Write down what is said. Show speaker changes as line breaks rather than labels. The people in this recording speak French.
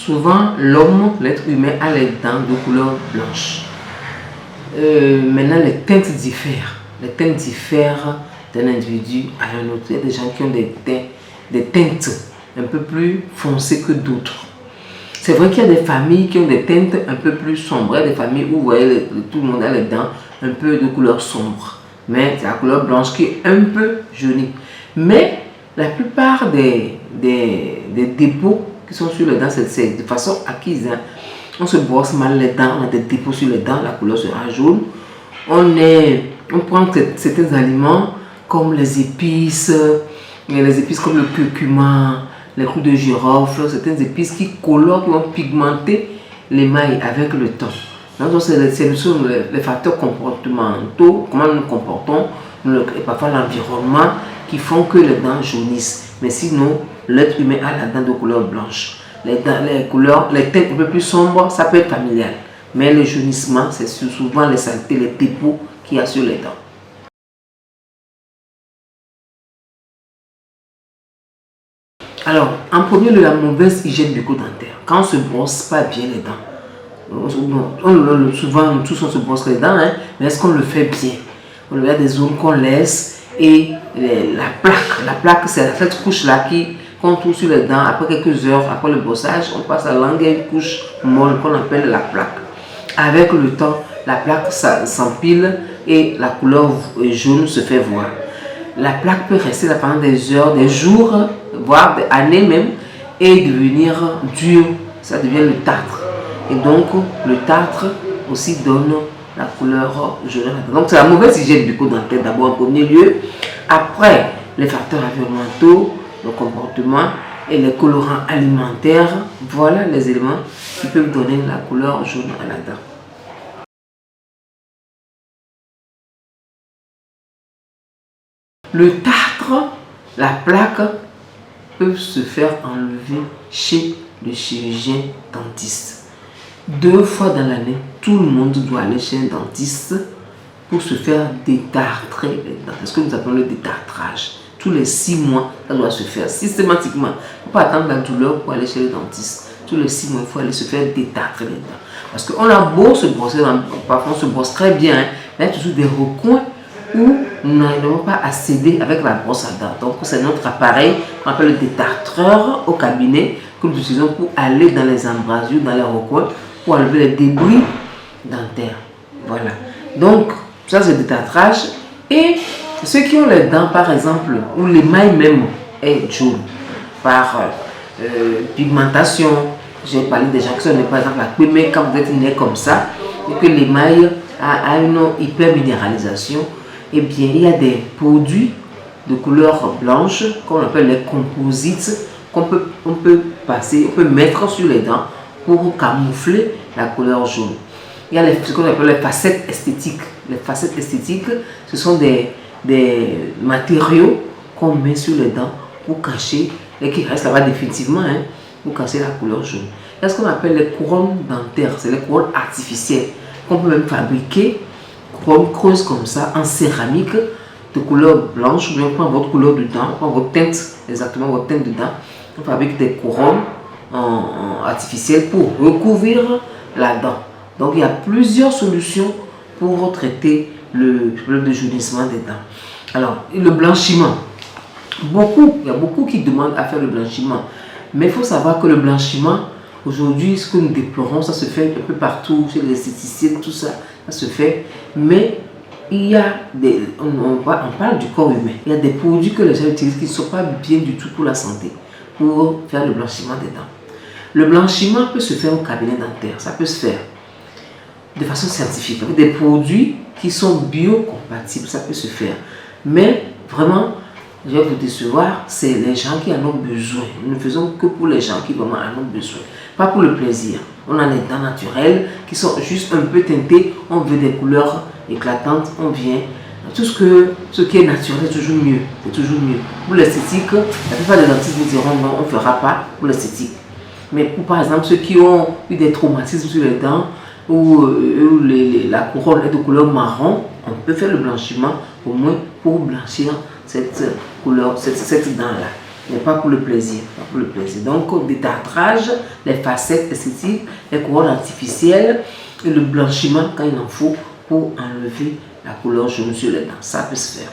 Souvent, l'homme, l'être humain, a les dents de couleur blanche. Maintenant, les teintes diffèrent. Les teintes diffèrent d'un individu à un autre. Il y a des gens qui ont des teintes un peu plus foncées que d'autres. C'est vrai qu'il y a des familles qui ont des teintes un peu plus sombres. Il y a des familles où vous voyez tout le monde a les dents un peu de couleur sombre. Mais c'est la couleur blanche qui est un peu jaunie. Mais la plupart des dépôts qui sont sur les dents, c'est de façon acquise. Hein. On se brosse mal les dents, on a des dépôts sur les dents, la couleur sera jaune. On prend certains aliments comme les épices comme le curcuma, les clous de girofle, certaines épices qui colorent, qui vont pigmenter l'émail avec le temps. Donc, ce sont les facteurs comportementaux, comment nous nous comportons, et parfois l'environnement qui font que les dents jaunissent. Mais sinon, l'être humain a la dent de couleur blanche. Les teintes un peu plus sombres, ça peut être familial. Mais le jaunissement, c'est souvent les saletés, les dépôts qu'il y a sur les dents. Alors, en premier lieu, la mauvaise hygiène bucco-dentaire. Quand on ne se brosse pas bien les dents, souvent, tous on se brosse les dents, hein, mais est-ce qu'on le fait bien? Il y a des zones qu'on laisse et la plaque, c'est cette couche-là qu'on trouve sur les dents. Après quelques heures, après le brossage, on passe à langue et une couche molle qu'on appelle la plaque. Avec le temps, la plaque s'empile et la couleur jaune se fait voir. La plaque peut rester là pendant des heures, des jours, voire des années même, et devenir dur. Ça devient le tartre. Et donc, le tartre aussi donne la couleur jaune. Donc, c'est la mauvaise hygiène bucco-dentaire d'abord en premier lieu. Après, les facteurs environnementaux, le comportement et les colorants alimentaires, voilà les éléments qui peuvent donner la couleur jaune à la dent. Le tartre, la plaque, peuvent se faire enlever chez le chirurgien dentiste. 2 fois dans l'année, tout le monde doit aller chez un dentiste pour se faire détartrer les dents. C'est ce que nous appelons le détartrage. Tous les 6 mois, ça doit se faire systématiquement. Il ne faut pas attendre la douleur pour aller chez le dentiste. Tous les 6 mois, il faut aller se faire détartrer les dents. Parce qu'on a beau se brosser, parfois on se brosse très bien, hein, mais il y a toujours des recoins où nous n'arrivons pas à céder avec la brosse à dents. Donc c'est notre appareil qu'on appelle le détartreur au cabinet que nous utilisons pour aller dans les embrasures, dans les recoins, pour enlever les débris dentaires. Voilà. Donc ça c'est le détartrage. Et ceux qui ont les dents par exemple, où l'émail même est jaune, par pigmentation, j'ai parlé des gens qui sont nés par exemple à mais quand vous êtes né comme ça, et que l'émail a une hyperminéralisation, eh bien, il y a des produits de couleur blanche qu'on appelle les composites qu'on peut mettre sur les dents pour camoufler la couleur jaune. Il y a ce qu'on appelle les facettes esthétiques. Les facettes esthétiques, ce sont des matériaux qu'on met sur les dents pour cacher, et qui restent là-bas définitivement, hein, pour cacher la couleur jaune. Il y a ce qu'on appelle les couronnes dentaires, c'est les couronnes artificielles qu'on peut même fabriquer. Couronne creuse comme ça en céramique de couleur blanche, ou bien on prend votre couleur de dent, on prend votre teinte, exactement votre teinte de dent, on fabrique des couronnes artificielles pour recouvrir la dent. Donc il y a plusieurs solutions pour traiter le problème de jaunissement des dents. Alors le blanchiment, il y a beaucoup qui demandent à faire le blanchiment, mais il faut savoir que le blanchiment, aujourd'hui, ce que nous déplorons, ça se fait un peu partout, chez les esthéticiens, tout ça, ça se fait. Mais il y a on parle du corps humain. Il y a des produits que les gens utilisent qui ne sont pas bien du tout pour la santé, pour faire le blanchiment des dents. Le blanchiment peut se faire au cabinet dentaire, ça peut se faire de façon scientifique, avec des produits qui sont biocompatibles, ça peut se faire. Mais vraiment, je vais vous décevoir, c'est les gens qui en ont besoin. Nous ne faisons que pour les gens qui vraiment en ont besoin, pas pour le plaisir. On a des dents naturelles qui sont juste un peu teintées, on veut des couleurs éclatantes, on vient. Tout ce qui est naturel, c'est toujours mieux. C'est toujours mieux. Pour l'esthétique, la plupart des dentistes vous diront non, on ne fera pas pour l'esthétique. Mais pour par exemple ceux qui ont eu des traumatismes sur les dents, où la couronne est de couleur marron, on peut faire le blanchiment au moins pour blanchir cette couleur, cette dent-là. mais pas pour le plaisir. Pas pour le plaisir. Donc, détartrage, les facettes esthétiques, les couronnes artificielles et le blanchiment quand il en faut pour enlever la couleur jaune sur les dents. Ça peut se faire.